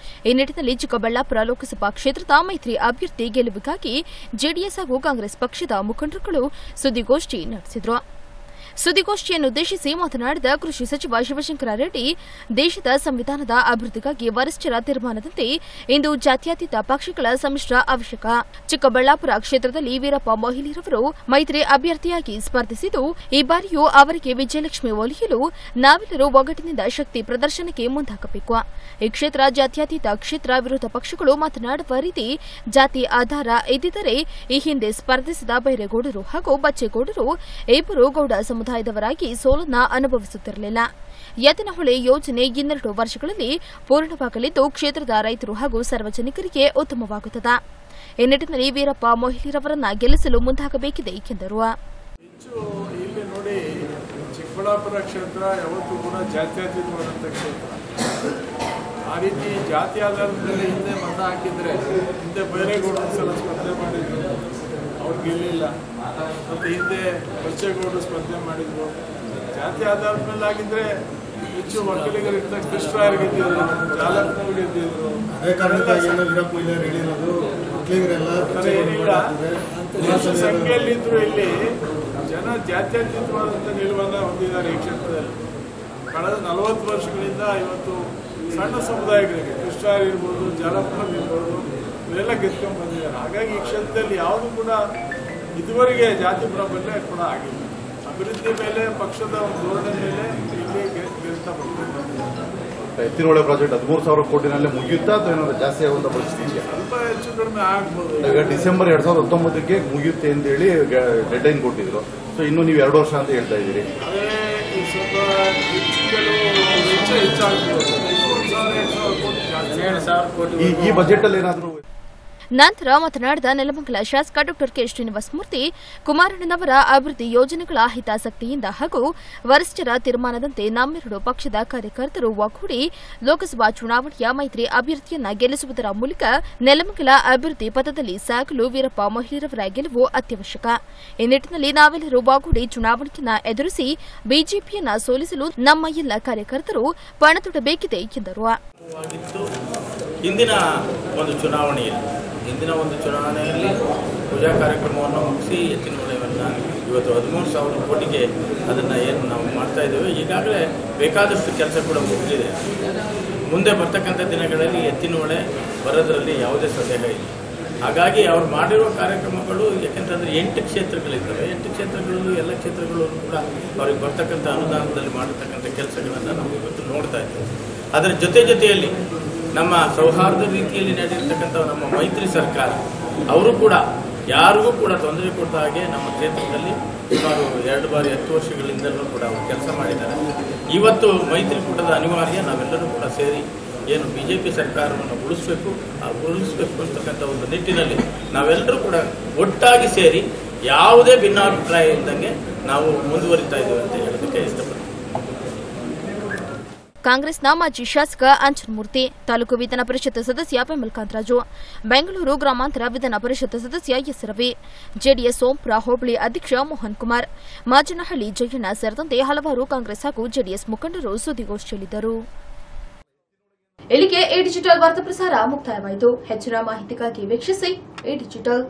ಈ ನಿಟ್ಟಿನಲ್ಲಿ ಚಿಕ್ಕಬಳ್ಳಾಪುರ ಲೋಕಸಭಾ ಕ್ಷೇತ್ರದ ಮೈತ್ರಿ ಅಭ್ಯರ್ಥಿ ಗೆಲುವಿಗಾಗಿ ಜೆಡಿಎಸ್ ಹಾಗೂ ಕಾಂಗ್ರೆಸ್ ಪಕ್ಷದ ಮುಖಂಡರುಗಳು ಸುದ್ದಿಗೋಷ್ಠಿ ನಡೆಸಿದರು. ಸುದ್ದಿಗೋಷ್ಠಿಯನ್ನುದ್ದೇಶಿಸಿ ಮಾತನಾಡಿದ ಕೃಷಿ ಸಚಿವ ಶಿವಶಂಕರ ರೆಡ್ಡಿ, ದೇಶದ ಸಂವಿಧಾನದ ಅಭಿವೃದ್ಧಿಗಾಗಿ ವರಿಷ್ಠರ ತೀರ್ಮಾನದಂತೆ ಇಂದು ಜಾತ್ಯತೀತ ಪಕ್ಷಗಳ ಸಮ್ಮಿಶ್ರ ಅವಶ್ಯಕ. ಚಿಕ್ಕಬಳ್ಳಾಪುರ ಕ್ಷೇತ್ರದಲ್ಲಿ ವೀರಪ್ಪ ಮೊಯ್ಲಿರವರು ಮೈತ್ರಿ ಅಭ್ಯರ್ಥಿಯಾಗಿ ಸ್ಪರ್ಧಿಸಿದ್ದು, ಈ ಬಾರಿಯೂ ಅವರಿಗೆ ವಿಜಯಲಕ್ಷ್ಮಿ ಒಲಿಯಲು ನಾವೆಲ್ಲರೂ ಒಗ್ಗಟ್ಟಿನಿಂದ ಶಕ್ತಿ ಪ್ರದರ್ಶನಕ್ಕೆ ಮುಂದಾಗಬೇಕು. ಈ ಕ್ಷೇತ್ರ ಜಾತ್ಯತೀತ ಕ್ಷೇತ್ರ. ವಿರೋಧ ಪಕ್ಷಗಳು ಮಾತನಾಡುವ ರೀತಿ ಜಾತಿ ಆಧಾರ ಇದ್ದಿದ್ದರೆ ಈ ಹಿಂದೆ ಸ್ಪರ್ಧಿಸಿದ ಬೈರೇಗೌಡರು ಹಾಗೂ ಬಚ್ಚೇಗೌಡರು ಇಬ್ಬರು ಗೌಡ ಸಮುದಾಯದವರಾಗಿ ಸೋಲನ್ನ ಅನುಭವಿಸುತ್ತಿರಲಿಲ್ಲ. ಎತ್ತಿನಹೊಳೆ ಯೋಜನೆ 12 ವರ್ಷಗಳಲ್ಲಿ ಪೂರ್ಣವಾಗಲಿದ್ದು ಕ್ಷೇತ್ರದ ರೈತರು ಹಾಗೂ ಸಾರ್ವಜನಿಕರಿಗೆ ಉತ್ತಮವಾಗುತ್ತದೆ. ಈ ನಿಟ್ಟಿನಲ್ಲಿ ವೀರಪ್ಪ ಮೊಯ್ಲಿರವರನ್ನ ಗೆಲ್ಲಿಸಲು ಮುಂದಾಗಬೇಕಿದೆ ಎಂದರು. ಇಲ್ಲಿ ನೋಡಿ, ಚಿಕ್ಕಬಳ್ಳಾಪುರ ಕ್ಷೇತ್ರ ಯಾವತ್ತೂ ಕೂಡ ಜಾತ್ಯತೀತವಾದಂಥ ಕ್ಷೇತ್ರ. ಆ ರೀತಿ ಜಾತಿ ಆಧಾರದ ಮೇಲೆ ಹಿಂದೆ ಮತ ಹಾಕಿದ್ರೆ, ಹಿಂದೆ ಬೈರೇಗೌಡರು ಸಲ ಸ್ಪರ್ಧೆ ಮಾಡಿದ್ರು, ಅವ್ರು ಗೆಲ್ಲಿಲ್ಲ. ಮತ್ತು ಹಿಂದೆ ಬಚ್ಚೇಗೌಡರು ಸ್ಪರ್ಧೆ ಮಾಡಿದ್ರು. ಜಾತಿ ಆಧಾರದ ಮೇಲೆ ಆಗಿದ್ರೆ ಹೆಚ್ಚು ಒಕ್ಕಲಿಗರಿಗಿಂತ ಕೃಷ್ಣರಾಯರು ಗೆದ್ದಿದ್ರು, ಜಾಲಪ್ಪನವರು ಗೆದ್ದಿದ್ರು. ಏನಿಲ್ಲ, ಹೆಚ್ಚು ಸಂಖ್ಯೆಯಲ್ಲಿದ್ರು ಇಲ್ಲಿ ಜನ ಜಾತ್ಯತೀತವಾದಂಥ ನಿಲುವನ್ನು ಹೊಂದಿದ್ದಾರೆ ಈ ಕ್ಷೇತ್ರದಲ್ಲಿ. ಕಳೆದ 40 ವರ್ಷಗಳಿಂದ ಇವತ್ತು ಸಣ್ಣ ಸಮುದಾಯಗಳಿಗೆ ಕೃಷ್ಣರಾಯರು ಇರ್ಬೋದು, ಜಾಲಪ್ಪನವರು ಇರ್ಬೋದು, ಇವರೆಲ್ಲ ಗೆದ್ಕೊಂಡು ಬಂದಿದ್ದಾರೆ. ಹಾಗಾಗಿ ಈ ಕ್ಷೇತ್ರದಲ್ಲಿ ಯಾವುದು ಕೂಡ ಇದುವರೆಗೆ ಜಾತಿ ಪ್ರಾಬಲ್ಯ ಕೂಡ ಆಗಿಲ್ಲ. ಅಭಿವೃದ್ಧಿ ಮೇಲೆ, ಪಕ್ಷದ ಒಂದು ಧೋರಣೆ ಮೇಲೆ ಇಲ್ಲಿ ಗೆಲ್ತಾ ಬಂದಿದ್ದಾರೆ. ಎತ್ತಿನಹೊಳೆ ಪ್ರಾಜೆಕ್ಟ್ 13,000 ಕೋಟಿನಲ್ಲೇ ಮುಗಿಯುತ್ತಾ ಅಥವಾ ಏನಾದ್ರು ಜಾಸ್ತಿ ಆಗುವಂತ ಪರಿಸ್ಥಿತಿ? ಸ್ವಲ್ಪ ಹೆಚ್ಚು ಕಡಿಮೆ ಆಗ್ಬೋದು. ಈಗ ಡಿಸೆಂಬರ್ 2019ಗೆ ಮುಗಿಯುತ್ತೆ ಅಂತ ಹೇಳಿ ಡೆಡ್ ಲೈನ್ ಕೊಟ್ಟಿದ್ರು. ಸೊ ಇನ್ನು ನೀವು 2 ವರ್ಷ ಅಂತ ಹೇಳ್ತಾ ಇದ್ದೀರಿ. ಅದೇ ಸ್ವಲ್ಪ ವೆಚ್ಚ ಹೆಚ್ಚಾಗ್ಬೋದು. ಈ ಬಜೆಟ್ ಅಲ್ಲಿ ಏನಾದರೂ ನಂತರ ಮಾತನಾಡಿದ ನೆಲಮಂಗಲ ಶಾಸಕ ಡಾ ಕೆ ಶ್ರೀನಿವಾಸಮೂರ್ತಿ, ಕುಮಾರಣ್ಣನವರ ಅಭಿವೃದ್ಧಿ ಯೋಜನೆಗಳ ಹಿತಾಸಕ್ತಿಯಿಂದ ಹಾಗೂ ವರಿಷ್ಠರ ತೀರ್ಮಾನದಂತೆ ನಮ್ಮೆರಡು ಪಕ್ಷದ ಕಾರ್ಯಕರ್ತರು ಒಗ್ಗೂಡಿ ಲೋಕಸಭಾ ಚುನಾವಣೆಯ ಮೈತ್ರಿ ಅಭ್ಯರ್ಥಿಯನ್ನ ಗೆಲ್ಲಿಸುವುದರ ಮೂಲಕ ನೆಲಮಂಗಲ ಅಭಿವೃದ್ಧಿ ಪಥದಲ್ಲಿ ಸಾಗಲು ವೀರಪ್ಪ ಮೊಯ್ಲಿರವರ ಗೆಲುವು ಅತ್ಯವಶ್ಯಕ. ಈ ನಿಟ್ಟಿನಲ್ಲಿ ನಾವೆಲ್ಲರೂ ಒಗ್ಗೂಡಿ ಚುನಾವಣೆಯನ್ನ ಎದುರಿಸಿ ಬಿಜೆಪಿಯನ್ನ ಸೋಲಿಸಲು ನಮ್ಮ ಎಲ್ಲ ಕಾರ್ಯಕರ್ತರು ಪಣತೊಡಬೇಕಿದೆ ಎಂದರು. ಇಂದಿನ ಒಂದು ಚುನಾವಣೆಯಲ್ಲಿ ಪೂಜಾ ಕಾರ್ಯಕ್ರಮವನ್ನು ಮುಗಿಸಿ ಎತ್ತಿನಹೊಳೆಯನ್ನು ಇವತ್ತು 13,000 ಕೋಟಿಗೆ ಅದನ್ನು ಏನು ನಾವು ಮಾಡ್ತಾ ಇದ್ದೇವೆ. ಈಗಾಗಲೇ ಬೇಕಾದಷ್ಟು ಕೆಲಸ ಕೂಡ ಮುಗಿದಿದೆ. ಮುಂದೆ ಬರ್ತಕ್ಕಂಥ ದಿನಗಳಲ್ಲಿ ಎತ್ತಿನಹೊಳೆ ಬರೋದರಲ್ಲಿ ಯಾವುದೇ ಸಂದೇಹ ಇಲ್ಲ. ಹಾಗಾಗಿ ಅವ್ರು ಮಾಡಿರುವ ಕಾರ್ಯಕ್ರಮಗಳು, ಯಾಕೆಂತಂದರೆ 8 ಕ್ಷೇತ್ರಗಳಿದ್ದಾವೆ. 8 ಕ್ಷೇತ್ರಗಳಲ್ಲೂ ಎಲ್ಲ ಕ್ಷೇತ್ರಗಳು ಕೂಡ ಅವ್ರಿಗೆ ಬರ್ತಕ್ಕಂಥ ಅನುದಾನದಲ್ಲಿ ಮಾಡಿರ್ತಕ್ಕಂಥ ಕೆಲಸಗಳನ್ನು ನಾವು ಇವತ್ತು ನೋಡ್ತಾ ಇದ್ದೇವೆ. ಅದರ ಜೊತೆಯಲ್ಲಿ ನಮ್ಮ ಸೌಹಾರ್ದ ರೀತಿಯಲ್ಲಿ ನಡೆದಿರ್ತಕ್ಕಂಥ ನಮ್ಮ ಮೈತ್ರಿ ಸರ್ಕಾರ, ಅವರು ಕೂಡ ಯಾರಿಗೂ ಕೂಡ ತೊಂದರೆ ಕೊಟ್ಟ ಹಾಗೆ ನಮ್ಮ ಕ್ಷೇತ್ರದಲ್ಲಿ ಸುಮಾರು 2 ಬಾರಿ 10 ವರ್ಷಗಳಿಂದಲೂ ಕೂಡ ಅವರು ಕೆಲಸ ಮಾಡಿದ್ದಾರೆ. ಇವತ್ತು ಮೈತ್ರಿಕೂಟದ ಅನಿವಾರ್ಯ. ನಾವೆಲ್ಲರೂ ಕೂಡ ಸೇರಿ ಏನು ಬಿಜೆಪಿ ಸರ್ಕಾರವನ್ನು ಉಳಿಸಬೇಕು ಅಂತಕ್ಕಂಥ ಒಂದು ನಿಟ್ಟಿನಲ್ಲಿ ನಾವೆಲ್ಲರೂ ಕೂಡ ಒಟ್ಟಾಗಿ ಸೇರಿ ಯಾವುದೇ ಭಿನ್ನಾಭಿಪ್ರಾಯ ಇದ್ದಂಗೆ ನಾವು ಮುಂದುವರಿತಾ ಇದ್ದೇವೆ ಅಂತ ಹೇಳೋದಕ್ಕೆ ಇಷ್ಟಪಡ್ತೀನಿ. ಕಾಂಗ್ರೆಸ್ನ ಮಾಜಿ ಶಾಸಕ ಅಂಜನಮೂರ್ತಿ, ತಾಲೂಕು ವಿಧಾನ ಪರಿಷತ್ ಸದಸ್ಯ ಬೆಂಬಲ್ ಕಾಂತರಾಜು, ಬೆಂಗಳೂರು ಗ್ರಾಮಾಂತರ ವಿಧಾನ ಪರಿಷತ್ ಸದಸ್ಯ ಎಸ್ ರವಿ, ಜೆಡಿಎಸ್ ಸೋಂಪುರ ಹೋಬಳಿ ಅಧ್ಯಕ್ಷ ಮೋಹನ್ ಕುಮಾರ್, ಮಾಜನಹಳ್ಳಿ ಜಯಣ್ಣ ಸೇರಿದಂತೆ ಹಲವಾರು ಕಾಂಗ್ರೆಸ್ ಹಾಗೂ ಜೆಡಿಎಸ್ ಮುಖಂಡರು ಸುದ್ದಿಗೋಷ್ಠಿಯಲ್ಲಿದ್ದರು. ಇಲ್ಲಿಗೆ ಎ ಡಿಜಿಟಲ್ ವಾರ್ತಾ ಪ್ರಸಾರ ಮುಕ್ತಾಯವಾಯಿತು. ಹೆಚ್ಚಿನ ಮಾಹಿತಿಗಾಗಿ ವೀಕ್ಷಿಸಿ ಎ ಡಿಜಿಟಲ್.